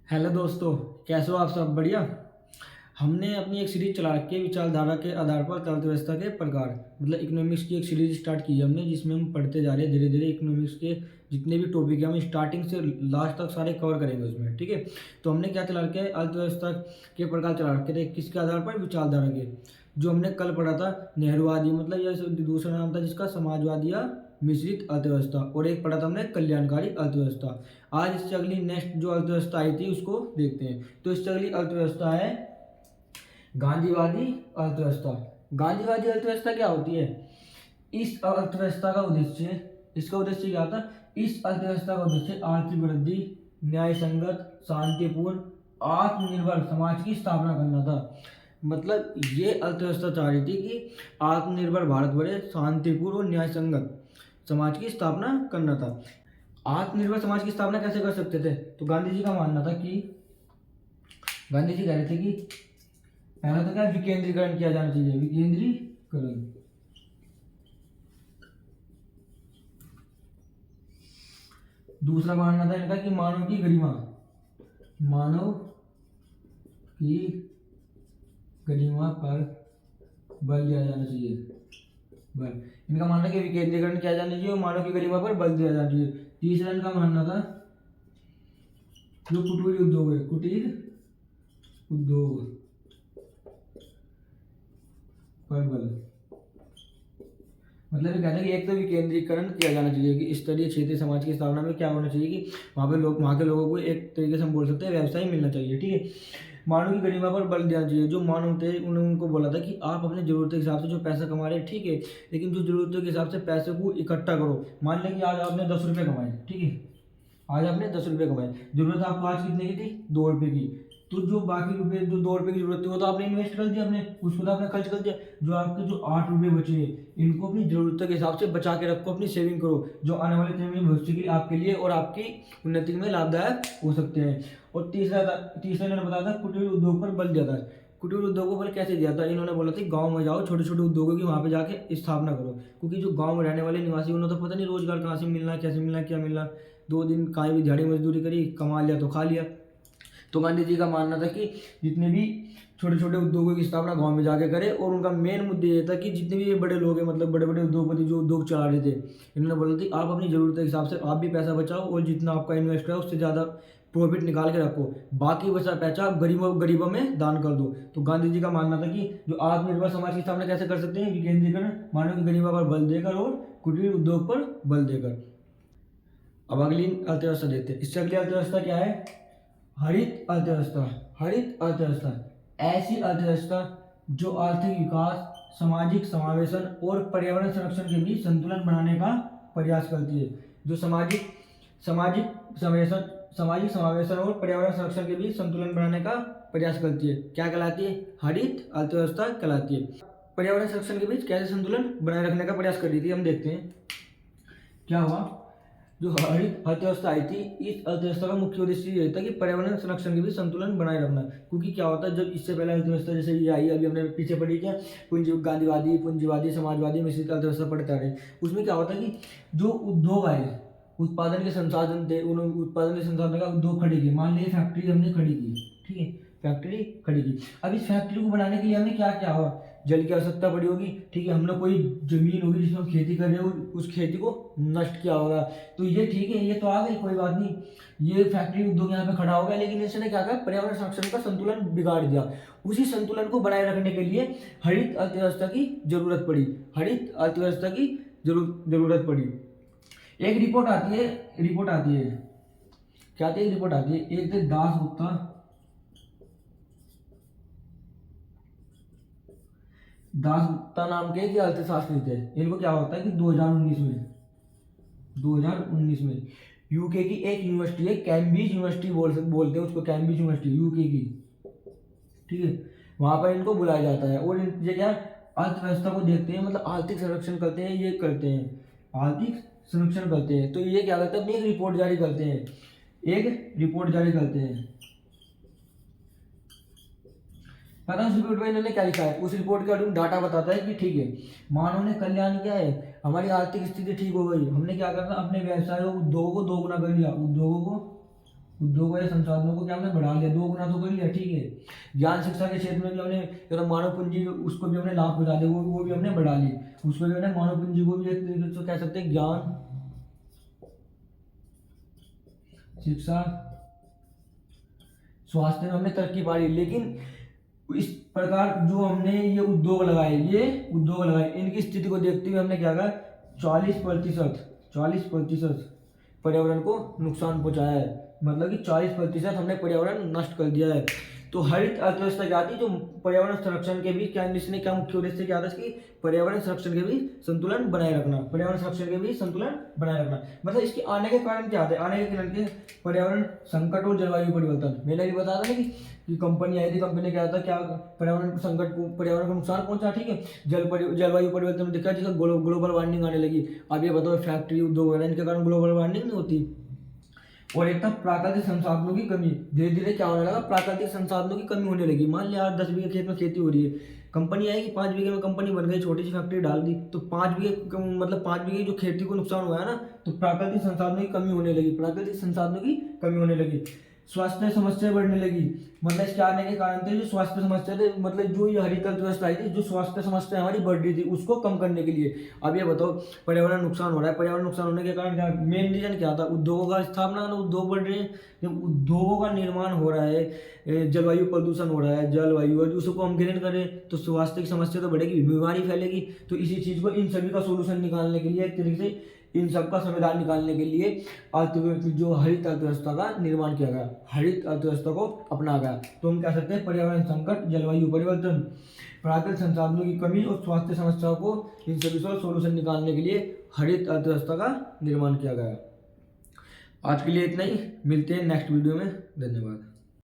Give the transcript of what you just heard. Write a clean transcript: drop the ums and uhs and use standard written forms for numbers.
Hello दोस्तों, कैसे हो आप सब? बढ़िया। हमने अपनी एक सीरीज चला रखी है विचारधारा के आधार पर अर्थव्यवस्था के प्रकार, मतलब इकोनॉमिक्स की एक सीरीज स्टार्ट की है हमने, जिसमें हम पढ़ते जा रहे हैं धीरे धीरे इकोनॉमिक्स के जितने भी टॉपिक हैं हम स्टार्टिंग से लास्ट तक सारे कवर करेंगे उसमें। ठीक है। तो हमने क्या चला रखे अर्थव्यवस्था के प्रकार चला रखे थे, किसके आधार पर? विचारधारा के। जो हमने कल पढ़ा था नेहरूवादी, मतलब यह दूसरा नाम था जिसका समाजवादी या मिश्रित अर्थव्यवस्था, और एक पढ़ा था हमने कल्याणकारी अर्थव्यवस्था। आज इससे अगली नेक्स्ट जो अर्थव्यवस्था आई थी उसको देखते हैं। तो इससे अगली अर्थव्यवस्था है गांधीवादी अर्थव्यवस्था। गांधीवादी अर्थव्यवस्था क्या होती है? इस अर्थव्यवस्था का उद्देश्य, इसका उद्देश्य क्या था? इस अर्थव्यवस्था का उद्देश्य आर्थिक वृद्धि, न्याय संगत, शांतिपूर्ण, आत्मनिर्भर समाज की स्थापना करना था। मतलब ये अर्थव्यवस्था चाह रही थी कि आत्मनिर्भर भारत बने, शांतिपूर्ण और न्याय संगत समाज की स्थापना करना था। आत्मनिर्भर समाज की स्थापना कैसे कर सकते थे? तो गांधी जी का मानना था कि गांधी जी कह रहे थे कि पहला तो क्या, विकेंद्रीकरण किया जाना चाहिए, विकेंद्रीकरण। दूसरा मानना था इनका कि मानव की गरिमा, मानव की गरिमा पर बल दिया जाना चाहिए। बल, इनका मानना कि विकेंद्रीकरण किया जाना चाहिए और मानव की गरिमा पर बल दिया जाना चाहिए। तीसरा इनका मानना था जो कुटीर उद्योग है, कुटीर उद्योग पर बल, मतलब ये कहता है कि एक तो विकेंद्रीकरण किया जाना चाहिए कि स्तरीय क्षेत्रीय समाज की स्थापना में क्या होना चाहिए कि वहाँ पे लोग, वहाँ के लोगों को एक तरीके से हम बोल सकते हैं व्यवसाय मिलना चाहिए। ठीक है। मानव की गरिमा पर बल देना चाहिए। जो मानव थे उन्होंने उनको बोला था कि आप अपने जरूरत के हिसाब से जो पैसा कमा रहे हैं ठीक है, लेकिन जो जरूरतों के हिसाब से पैसे को इकट्ठा करो। मान लें कि आज आपने 10 रुपये कमाए, ठीक है, आज आपने 10 रुपये कमाए, जरूरत आपको आज कितने की थी? 2 रुपये की। तो जो बाकी रुपए, जो 2 रुपये की जरूरत थी वो तो आपने इन्वेस्ट कर दिया, अपने उसको तो आपने खर्च कर दिया। जो आपके जो 8 रुपये बचे हैं इनको अपनी जरूरतों के हिसाब से बचा के रखो, अपनी सेविंग करो, जो आने वाले समय में भविष्य के लिए आपके लिए और आपकी उन्नति में लाभदायक हो सकते हैं। और तीसरा इन्होंने बताया था कुटीर उद्योग पर बल दिया था। कुटीर उद्योगों पर कैसे दिया था? इन्होंने बोला था गांव में जाओ, छोटे छोटे उद्योगों की वहां पे जाके स्थापना करो, क्योंकि जो गांव में रहने वाले निवासी उन्हें तो पता नहीं रोजगार कहाँ से मिलना, कैसे मिलना, क्या मिलना। 2 दिन कहीं भी दिहाड़ी मजदूरी करी, कमा लिया तो खा लिया। तो गांधी जी का मानना था कि जितने भी छोटे छोटे उद्योगों की स्थापना गांव में जाके करे, और उनका मेन मुद्दा ये था कि जितने भी ये बड़े लोग हैं, मतलब बड़े बड़े उद्योगपति जो उद्योग चला रहे थे, इन्होंने बोला था आप अपनी जरूरत के हिसाब से आप भी पैसा बचाओ और जितना आपका इन्वेस्ट है उससे ज़्यादा प्रॉफिट निकाल के रखो, बाकी बचा पैसा आप गरीबों गरीबों में दान कर दो। तो गांधी जी का मानना था कि जो आत्मनिर्भर समाज की स्थापना कैसे कर सकते हैं? विकेंद्रीकरण, मानव की गरिमा पर बल देकर और कुटीर उद्योग पर बल देकर। अब अगली अर्थव्यवस्था देखते हैं। इससे अगली अर्थव्यवस्था क्या है? हरित अर्थव्यवस्था। हरित अर्थव्यवस्था ऐसी अर्थव्यवस्था जो आर्थिक विकास, सामाजिक समावेशन और पर्यावरण संरक्षण के बीच संतुलन बनाने का प्रयास करती है। जो सामाजिक सामाजिक समावेशन सामाजिक समावेशन और पर्यावरण संरक्षण के बीच संतुलन बनाने का प्रयास करती है, क्या कहलाती है? हरित अर्थव्यवस्था कहलाती है। पर्यावरण संरक्षण के बीच कैसे संतुलन बनाए रखने का प्रयास कर रही थी, हम देखते हैं क्या हुआ। जो हरित अर्थव्यवस्था आई थी, इस अर्थव्यवस्था का मुख्य उद्देश्य ये था कि पर्यावरण संरक्षण के बीच संतुलन बनाए रखना। क्योंकि क्या होता है, जब इससे पहले अर्थव्यवस्था जैसे ये आई, अभी हमने पीछे पढ़ी क्या, गांधीवादी, पूंजीवादी, समाजवादी, मिश्रित अर्थव्यवस्था पढ़ते आ रहे हैं। उसमें क्या होता है कि जो उद्योग आए, उत्पादन के संसाधन थे, उन उत्पादन के संसाधन का उद्योग खड़ी की, मान लीजिए फैक्ट्री हमने खड़ी की, ठीक है, फैक्ट्री खड़ी की। अब इस फैक्ट्री को बनाने के लिए हमें क्या क्या होगा? जल की आवश्यकता पड़ी होगी, ठीक है, हमने कोई जमीन होगी जिसमें हम खेती कर रहे हो, उस खेती को नष्ट किया होगा। तो ये ठीक है, ये तो आ गई, कोई बात नहीं, ये फैक्ट्री उद्योग यहाँ पे खड़ा हो गया, लेकिन इसने क्या कहा? पर्यावरण संरक्षण का संतुलन बिगाड़ दिया। उसी संतुलन को बनाए रखने के लिए हरित अर्थव्यवस्था की जरूरत पड़ी। हरित अर्थव्यवस्था की जरूरत पड़ी। एक रिपोर्ट आती है, क्या आती है? रिपोर्ट आती है, एक थे दास गुप्ता नाम के एक अर्थशास्त्री थे। इनको क्या होता है कि 2019 में यूके की एक यूनिवर्सिटी है, कैम्ब्रिज यूनिवर्सिटी बोलते हैं उसको, कैम्ब्रिज यूनिवर्सिटी यूके की, ठीक है, वहां पर इनको बुलाया जाता है। और ये क्या, अर्थव्यवस्था को देखते हैं, मतलब आर्थिक संरक्षण करते हैं, ये करते हैं, आर्थिक संरक्षण करते हैं। तो ये क्या करते हैं? अपनी एक रिपोर्ट जारी करते हैं, एक रिपोर्ट जारी करते हैं। पता है उस रिपोर्ट में इन्होंने क्या लिखा है? उस रिपोर्ट का डाटा बताता है कि ठीक है, मानव ने कल्याण क्या है, हमारी आर्थिक स्थिति ठीक हो गई, हमने क्या करना, अपने व्यवसाय उद्योगों को दोगुना कर लिया, उद्योगों को उद्योगों या संसाधनों को क्या हमने बढ़ा लिया, 2 गुना तो कर लिया, ठीक है। ज्ञान शिक्षा के क्षेत्र में भी हमने जो मानव पूंजी उसको भी हमने लाभ पहुंचा दिया, वो भी हमने बढ़ा ली, उसको भी हमने मानव पूंजी को भी एक तरीके से कह सकते हैं ज्ञान शिक्षा स्वास्थ्य में हमने तरक्की पा ली। लेकिन इस प्रकार जो हमने ये उद्योग लगाए इनकी स्थिति को देखते हुए हमने क्या कहा, 40% पर्यावरण को नुकसान पहुंचाया है, मतलब कि 40% हमने पर्यावरण नष्ट कर दिया है। तो हरित अर्थव्यवस्था क्या थी, जो पर्यावरण संरक्षण के भी क्या इसने क्या मुख्य उद्देश्य क्या था इसकी, पर्यावरण संरक्षण के भी संतुलन बनाए रखना, मतलब इसके आने के कारण क्या थे, आने के कारण के परिवहन संकट और जलवायु परिवर्तन। मैंने भी बताया था ना कि कंपनी आई थी, कंपनी ने क्या था, क्या पर्यावरण संकट को, पर्यावरण को नुकसान पहुंचा, ठीक है। जलवायु परिवर्तन में देखा जिसका ग्लोबल वार्मिंग आने लगी। अब ये बताओ फैक्ट्री उद्योग वगैरह इनके कारण ग्लोबल वार्मिंग नहीं होती। और एक था प्राकृतिक संसाधनों की कमी, धीरे धीरे क्या होने लगा, प्राकृतिक संसाधनों की कमी होने लगी। मान लिया 10 बीघे खेत में खेती हो रही है, कंपनी आएगी 5 बीघे में कंपनी बन गई, छोटी सी फैक्ट्री डाल दी, तो 5 बीघे मतलब 5 बीघे जो खेती को नुकसान हुआ है ना, तो प्राकृतिक संसाधनों की कमी होने लगी, स्वास्थ्य समस्या बढ़ने लगी। मतलब इसके आने के कारण थे जो स्वास्थ्य समस्या थे, मतलब जो ये हरित अर्थव्यवस्था आई थी, जो स्वास्थ्य समस्या हमारी बढ़ रही थी उसको कम करने के लिए। अब ये बताओ पर्यावरण नुकसान हो रहा है, पर्यावरण नुकसान होने के कारण क्या, मेन रीजन क्या था, उद्योगों का स्थापना, उद्योग बढ़ रहे हैं, जब उद्योगों का निर्माण हो रहा है, जलवायु प्रदूषण हो रहा है, जलवायु और उसको हम ग्रहण करें तो स्वास्थ्य की समस्या तो बढ़ेगी, बीमारी फैलेगी। तो इसी चीज़ को, इन सभी का सोल्यूशन निकालने के लिए, एक तरीके से इन सब का समाधान निकालने के लिए जो हरित अर्थव्यवस्था का निर्माण किया गया, हरित अर्थव्यवस्था को अपना गया। तो हम कह सकते हैं पर्यावरण संकट, जलवायु परिवर्तन, प्राकृतिक संसाधनों की कमी और स्वास्थ्य समस्याओं को, इन सभी का सोल्यूशन निकालने के लिए हरित अर्थव्यवस्था का निर्माण किया गया। आज के लिए इतना ही, मिलते हैं नेक्स्ट वीडियो में, धन्यवाद।